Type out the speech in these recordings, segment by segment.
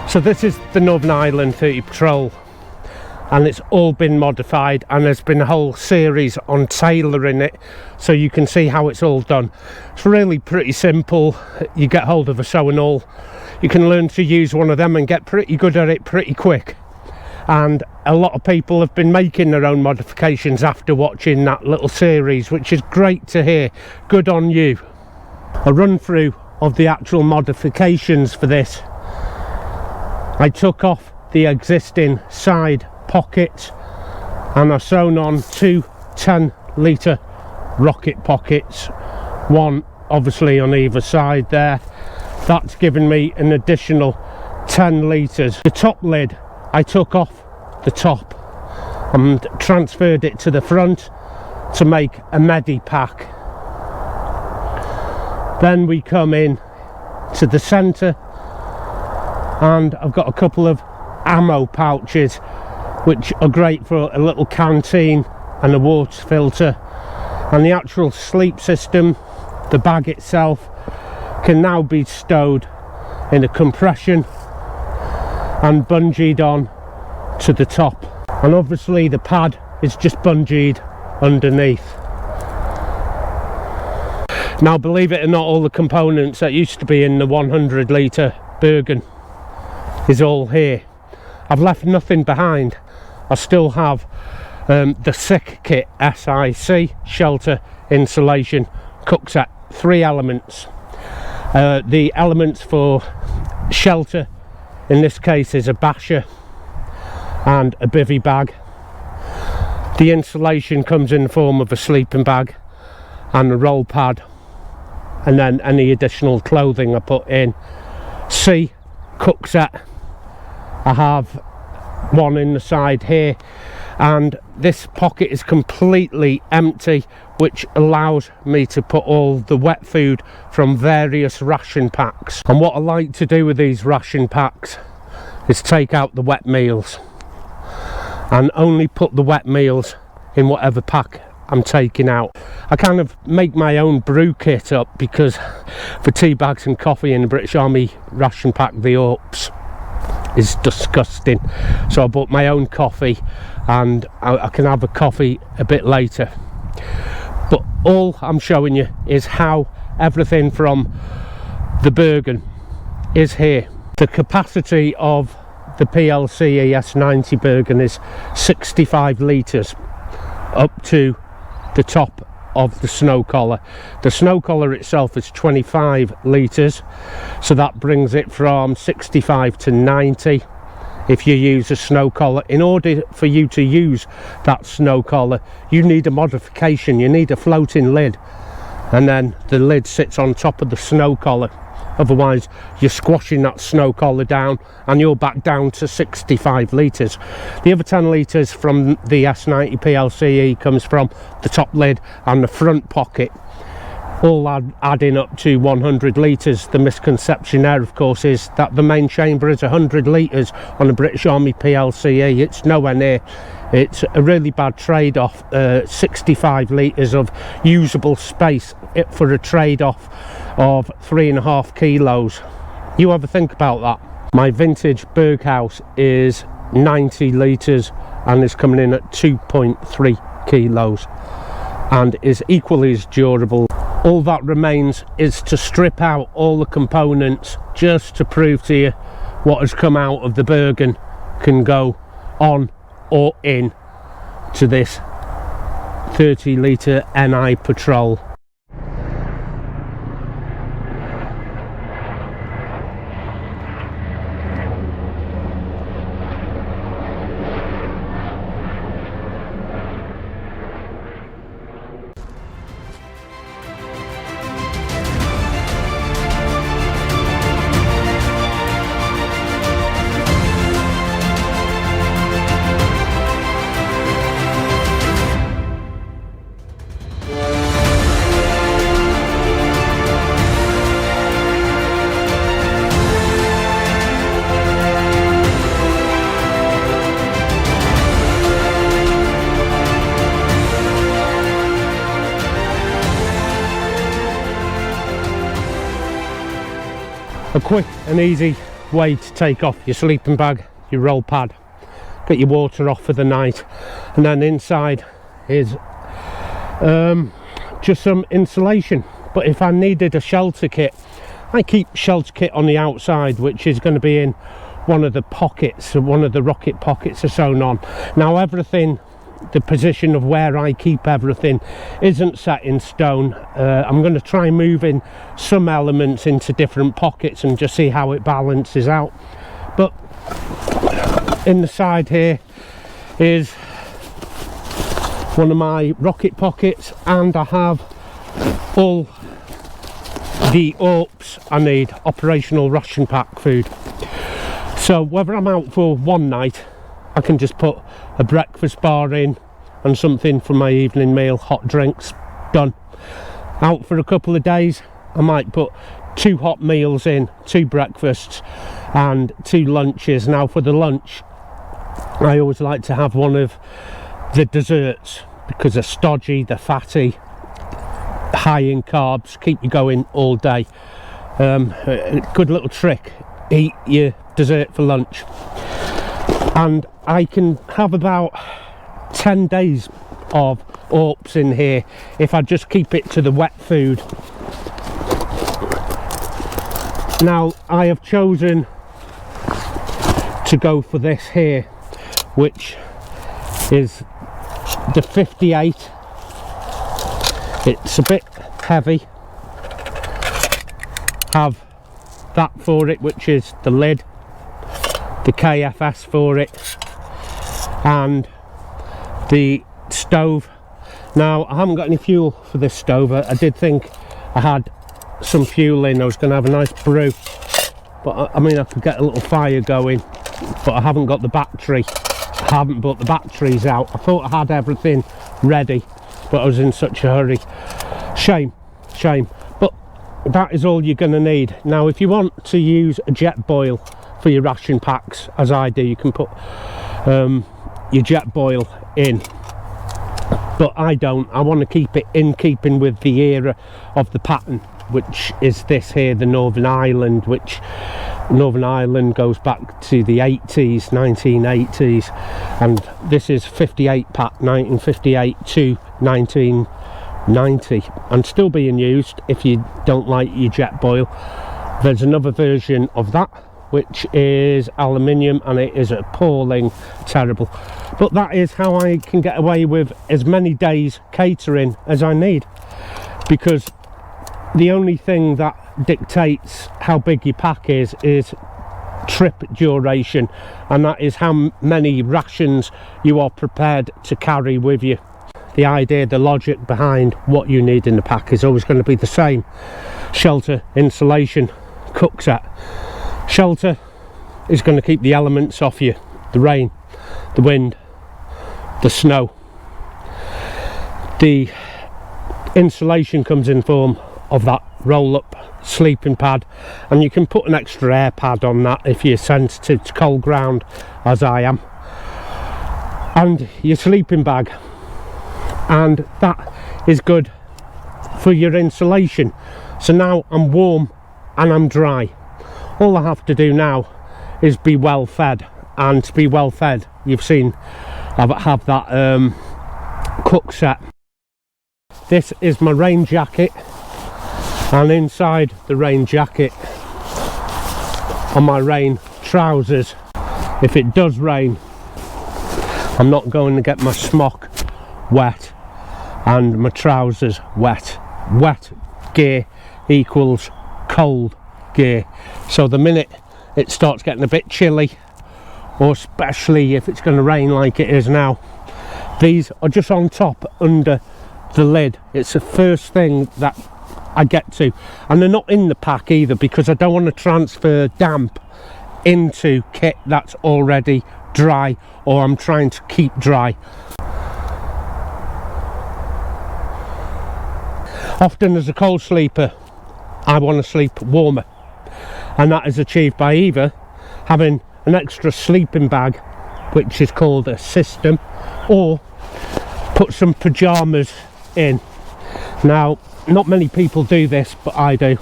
So this is the Northern Ireland 30 Patrol, and it's all been modified, and there's been a whole series on tailoring it so you can see how it's all done. It's really pretty simple. You get hold of a sew and all, you can learn to use one of them and get pretty good at it pretty quick. And a lot of people have been making their own modifications after watching that little series, which is great to hear. Good on you. A run through of the actual modifications for this. I took off the existing side pockets and I've sewn on two 10-litre rocket pockets, one obviously on either side there. That's given me an additional 10 litres. The top lid, I took off the top and transferred it to the front to make a Medipack. Then we come in to the centre, and I've got a couple of ammo pouches which are great for a little canteen and a water filter. And the actual sleep system, the bag itself, can now be stowed in a compression and bungeed on to the top, and obviously the pad is just bungeed underneath. Now, believe it or not, all the components that used to be in the 100-litre Bergen is all here. I've left nothing behind. I still have the SICK kit, SIC, shelter, insulation, cook set, 3 elements. The elements for shelter in this case is a basher and a bivvy bag. The insulation comes in the form of a sleeping bag and a roll pad, and then any additional clothing I put in. C, cook set. I have one in the side here, and this pocket is completely empty, which allows me to put all the wet food from various ration packs. And what I like to do with these ration packs is take out the wet meals and only put the wet meals in whatever pack I'm taking out. I kind of make my own brew kit up, because for tea bags and coffee in the British Army ration pack, the UPS is disgusting. So I bought my own coffee, and I can have a coffee a bit later. But all I'm showing you is how everything from the Bergen is here. The capacity of the PLCE S90 Bergen is 65 litres up to the top of the snow collar. The snow collar itself is 25 litres, so that brings it from 65 to 90 if you use a snow collar. In order for you to use that snow collar, you need a modification. You need a floating lid, and then the lid sits on top of the snow collar. Otherwise you're squashing that snow collar down and you're back down to 65 litres. The other 10 litres from the S90 PLCE comes from the top lid and the front pocket, all adding up to 100 litres. The misconception there, of course, is that the main chamber is 100 litres on the British Army PLCE. It's nowhere near. It's a really bad trade-off. 65 litres of usable space for a trade-off of 3.5 kilos. You ever think about that? My vintage Berghaus is 90 litres and is coming in at 2.3 kilos and is equally as durable. All that remains is to strip out all the components, just to prove to you what has come out of the Bergen can go on or in to this 30-litre NI Patrol. A quick and easy way to take off your sleeping bag, your roll pad, get your water off for the night, and then inside is just some insulation. But if I needed a shelter kit, I keep shelter kit on the outside, which is going to be in one of the pockets, one of the rocket pockets are sewn on. Now everything, the position of where I keep everything isn't set in stone. I'm going to try moving some elements into different pockets and just see how it balances out. But in the side here is one of my rocket pockets, and I have all the AWPs I need, operational ration pack food. So whether I'm out for one night, I can just put a breakfast bar in and something for my evening meal, hot drinks, done. Out for a couple of days, I might put 2 hot meals in, 2 breakfasts and 2 lunches. Now for the lunch, I always like to have one of the desserts because they're stodgy, they're fatty, high in carbs, keep you going all day. A good little trick, eat your dessert for lunch. And I can have about 10 days of AWPs in here if I just keep it to the wet food. Now I have chosen to go for this here, which is the 58. It's a bit heavy. Have that for it, which is the lid, the KFS for it, and the stove. Now I haven't got any fuel for this stove. I did think I had some fuel in, I was going to have a nice brew, but I mean I could get a little fire going, but I haven't got the battery. I haven't brought the batteries out. I thought I had everything ready, but I was in such a hurry. Shame. But that is all you're going to need. Now if you want to use a jet boil for your ration packs, as I do, you can put your jet boil in, but I don't. I want to keep it in keeping with the era of the pattern, which is this here, the Northern Ireland, which Northern Ireland goes back to the 80s, 1980s, and this is 58 pack, 1958 to 1990, and still being used if you don't like your jet boil. There's another version of that which is aluminium, and it is appalling, terrible. But that is how I can get away with as many days catering as I need, because the only thing that dictates how big your pack is trip duration, and that is how many rations you are prepared to carry with you. The idea, the logic behind what you need in the pack is always going to be the same. Shelter, insulation, cook set. Shelter is going to keep the elements off you, the rain, the wind, the snow. The insulation comes in form of that roll-up sleeping pad, and you can put an extra air pad on that if you're sensitive to cold ground, as I am, and your sleeping bag, and that is good for your insulation. So now I'm warm and I'm dry. All I have to do now is be well fed, and to be well fed, you've seen I have that cook set. This is my rain jacket, and inside the rain jacket are my rain trousers. If it does rain, I'm not going to get my smock wet and my trousers wet. Wet gear equals cold gear. So the minute it starts getting a bit chilly, or especially if it's going to rain like it is now, these are just on top under the lid. It's the first thing that I get to, and they're not in the pack either, because I don't want to transfer damp into kit that's already dry or I'm trying to keep dry. Often as a cold sleeper, I want to sleep warmer, and that is achieved by either having an extra sleeping bag, which is called a system, or put some pajamas in. Now, not many people do this, but I do.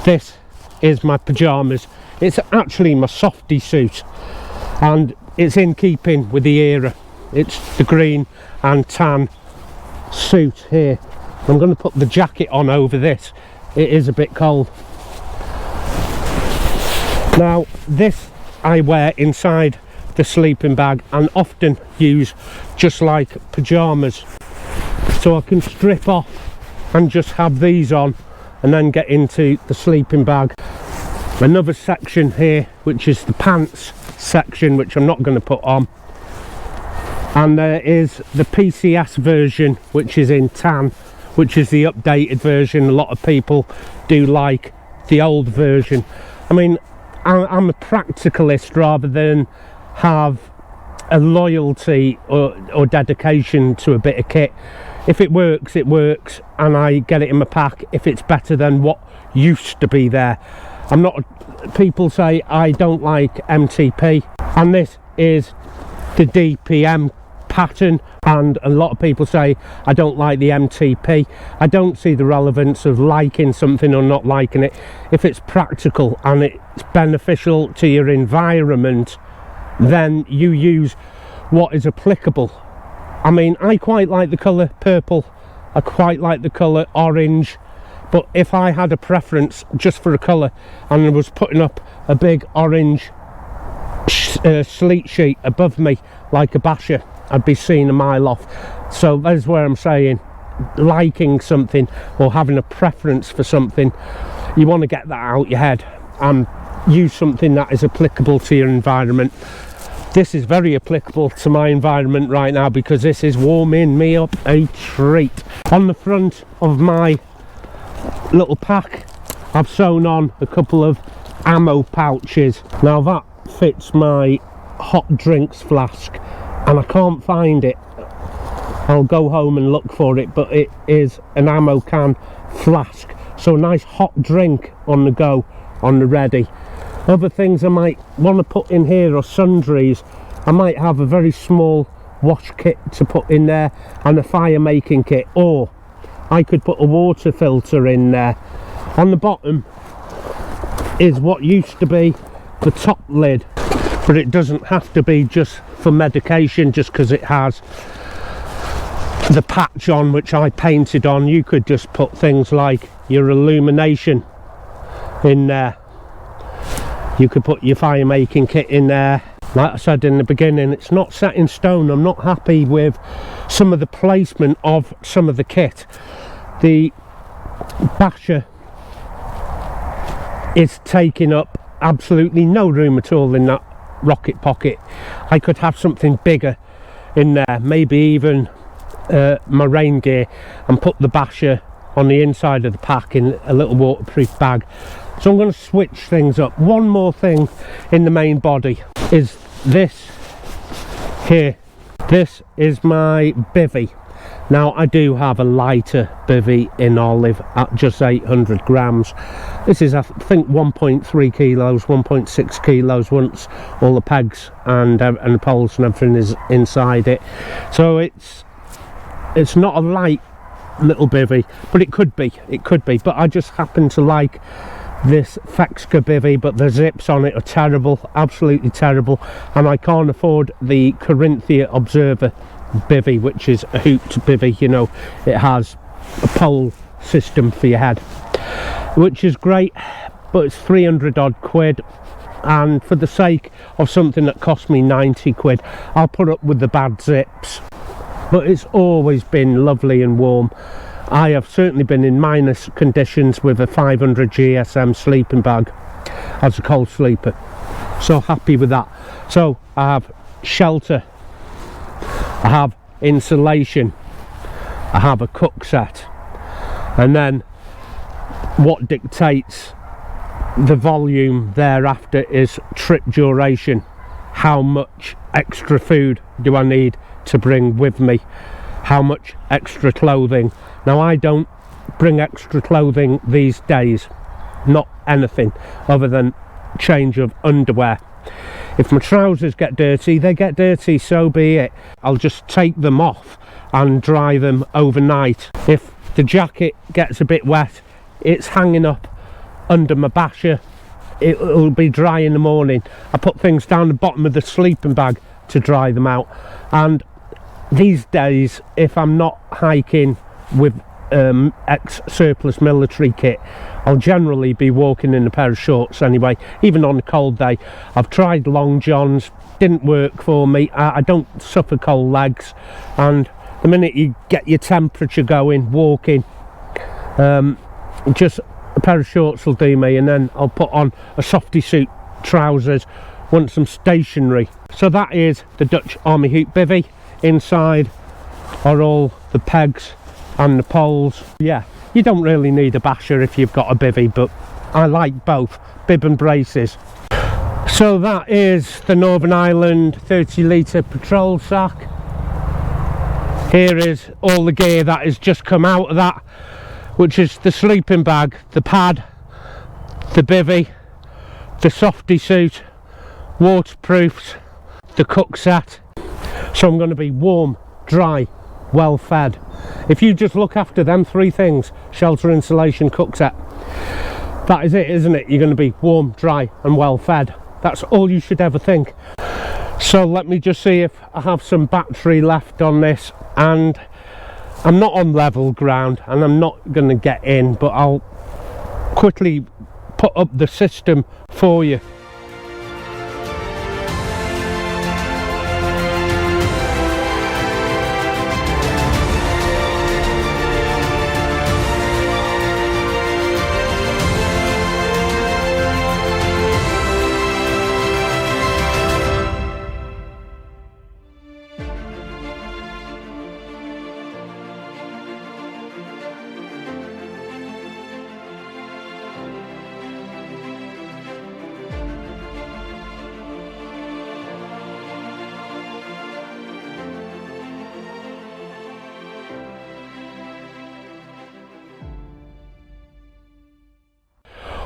This is my pajamas. It's actually my softy suit, and it's in keeping with the era. It's the green and tan suit here. I'm going to put the jacket on over this. It is a bit cold. Now this I wear inside the sleeping bag and often use just like pyjamas, so I can strip off and just have these on and then get into the sleeping bag. Another section here which is the pants section, which I'm not going to put on, and there is the PCS version which is in tan, which is the updated version. A lot of people do like the old version. I mean, I'm a practicalist rather than have a loyalty or dedication to a bit of kit. If it works, it works, and I get it in my pack if it's better than what used to be there. I'm not, people say I don't like MTP, and this is the DPM pattern, and a lot of people say I don't like the MTP. I don't see the relevance of liking something or not liking it. If it's practical and it's beneficial to your environment, then you use what is applicable. I mean, I quite like the colour purple, I quite like the colour orange, but if I had a preference just for a colour and I was putting up a big orange sleet sheet above me like a basher, I'd be seen a mile off. So that's where I'm saying, liking something or having a preference for something, you want to get that out your head and use something that is applicable to your environment. This is very applicable to my environment right now because this is warming me up a treat. On the front of my little pack, I've sewn on a couple of ammo pouches. Now that fits my hot drinks flask, and I can't find it. I'll go home and look for it, but it is an ammo can flask, so a nice hot drink on the go, on the ready. Other things I might want to put in here are sundries. I might have a very small wash kit to put in there and a fire making kit, or I could put a water filter in there. On the bottom is what used to be the top lid, but it doesn't have to be just for medication just because it has the patch on which I painted on. You could just put things like your illumination in there. You could put your fire making kit in there. Like I said in the beginning, it's not set in stone. I'm not happy with some of the placement of some of the kit. The basher is taking up absolutely no room at all in that rocket pocket. I could have something bigger in there, maybe even my rain gear, and put the basher on the inside of the pack in a little waterproof bag. So I'm going to switch things up. One more thing in the main body is this here. This is my bivvy. Now I do have a lighter bivvy in olive at just 800 grams. This is I think 1.3 kilos, 1.6 kilos once all the pegs and the poles and everything is inside it. So it's not a light little bivvy, but it could be. But I just happen to like this Thnx bivvy, but the zips on it are terrible, absolutely terrible, and I can't afford the Corinthia Observer bivvy, which is a hooped bivvy. You know, it has a pole system for your head, which is great, but it's 300 odd quid, and for the sake of something that cost me 90 quid, I'll put up with the bad zips. But it's always been lovely and warm. I have certainly been in minus conditions with a 500 GSM sleeping bag as a cold sleeper, so happy with that. So I have shelter, I have insulation, I have a cook set, and then what dictates the volume thereafter is trip duration. How much extra food do I need to bring with me? How much extra clothing? Now I don't bring extra clothing these days, not anything other than change of underwear. If my trousers get dirty, they get dirty, so be it. I'll just take them off and dry them overnight. If the jacket gets a bit wet, it's hanging up under my basher it'll be dry in the morning. I put things down the bottom of the sleeping bag to dry them out. And these days, if I'm not hiking with ex-surplus military kit, I'll generally be walking in a pair of shorts anyway, even on a cold day. I've tried long johns, didn't work for me. I don't suffer cold legs, and the minute you get your temperature going walking, just a pair of shorts will do me, and then I'll put on a softy suit, trousers once I'm stationary. So that is the Dutch Army Hoop bivvy. Inside are all the pegs and the poles. Yeah, you don't really need a basher if you've got a bivvy, but I like both, bib and braces. So that is the Northern Ireland 30-litre patrol sack. Here is all the gear that has just come out of that, which is the sleeping bag, the pad, the bivvy, the softy suit, waterproofs, the cook set. So I'm going to be warm, dry, well fed. If you just look after them three things, shelter, insulation, cook set, that is it, isn't it? You're going to be warm, dry and well fed. That's all you should ever think. So let me just see if I have some battery left on this, and I'm not on level ground and I'm not going to get in, but I'll quickly put up the system for you.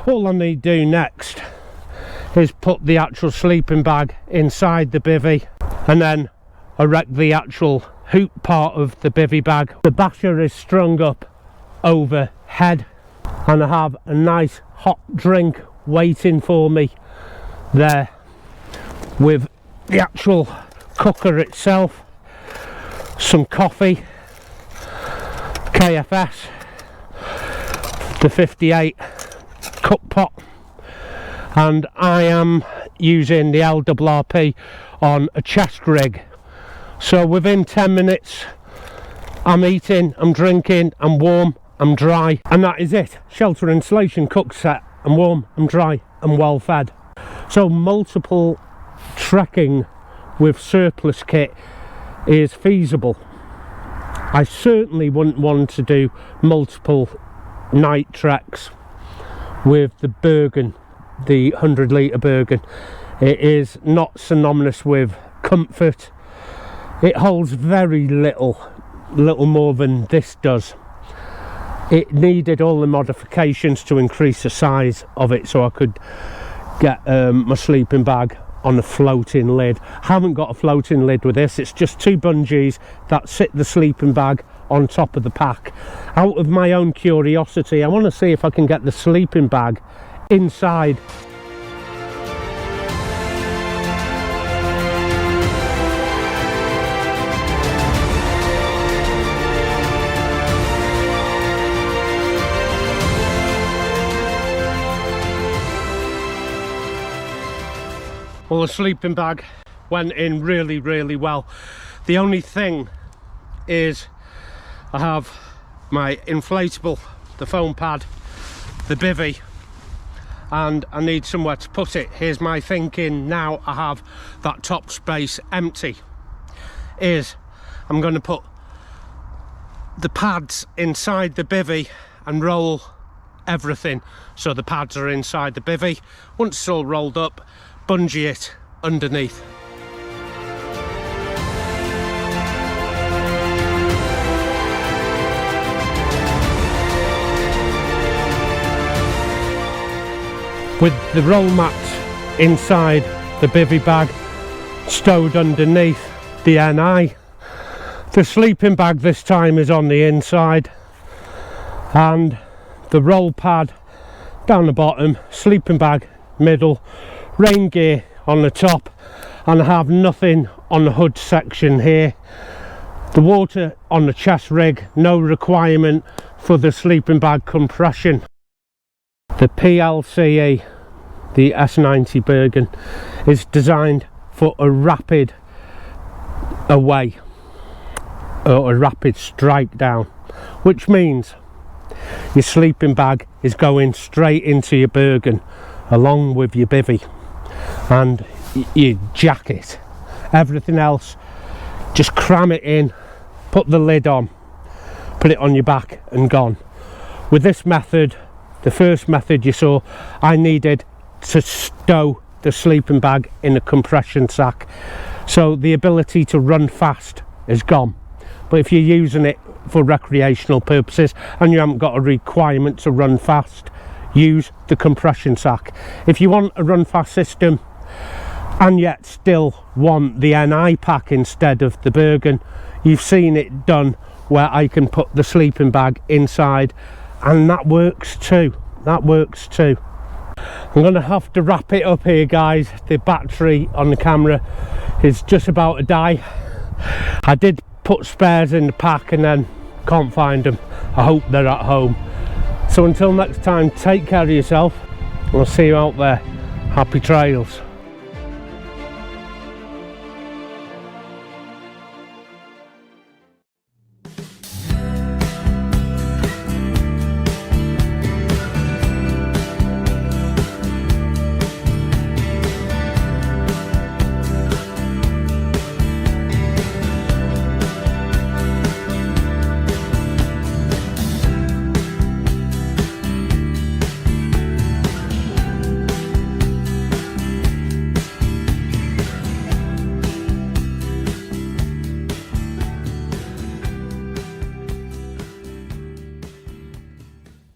All I need to do next is put the actual sleeping bag inside the bivvy and then erect the actual hoop part of the bivvy bag. The basher is strung up overhead and I have a nice hot drink waiting for me there with the actual cooker itself, some coffee, KFS, the 58 cup pot, and I am using the LRRP on a chest rig. So within 10 minutes I'm eating, I'm drinking, I'm warm, I'm dry, and that is it. Shelter, insulation, cook set, I'm warm, I'm dry, I'm well fed. So multiple trekking with surplus kit is feasible. I certainly wouldn't want to do multiple night treks with the Bergen, the 100-litre Bergen. It is not synonymous with comfort. It holds very little more than this does. It needed all the modifications to increase the size of it so I could get my sleeping bag on a floating lid. I haven't got a floating lid with this. It's just two bungees that sit the sleeping bag on top of the pack. Out of my own curiosity, I want to see if I can get the sleeping bag inside. Well, the sleeping bag went in really well. The only thing is I have my inflatable, the foam pad, the bivvy, and I need somewhere to put it. Here's my thinking now I have that top space empty, is I'm going to put the pads inside the bivvy and roll everything so the pads are inside the bivvy. Once it's all rolled up, bungee it underneath. With the roll mat inside the bivvy bag stowed underneath the NI, the sleeping bag this time is on the inside, and the roll pad down the bottom, sleeping bag middle, rain gear on the top, and I have nothing on the hood section here. The water on the chest rig, no requirement for the sleeping bag compression. The PLCE, the S90 Bergen, is designed for a rapid away or a rapid strike down, which means your sleeping bag is going straight into your Bergen along with your bivvy and your jacket. Everything else, just cram it in, put the lid on, put it on your back and gone. With this method, the first method you saw, I needed to stow the sleeping bag in a compression sack, so the ability to run fast is gone. But if you're using it for recreational purposes and you haven't got a requirement to run fast, use the compression sack. If you want a run fast system and yet still want the NI pack instead of the Bergen, you've seen it done where I can put the sleeping bag inside, and that works too. That works too. I'm gonna have to wrap it up here, guys. The battery on the camera is just about to die. I did put spares in the pack and then can't find them. I hope they're at home. So until next time, take care of yourself. I'll see you out there. Happy trails.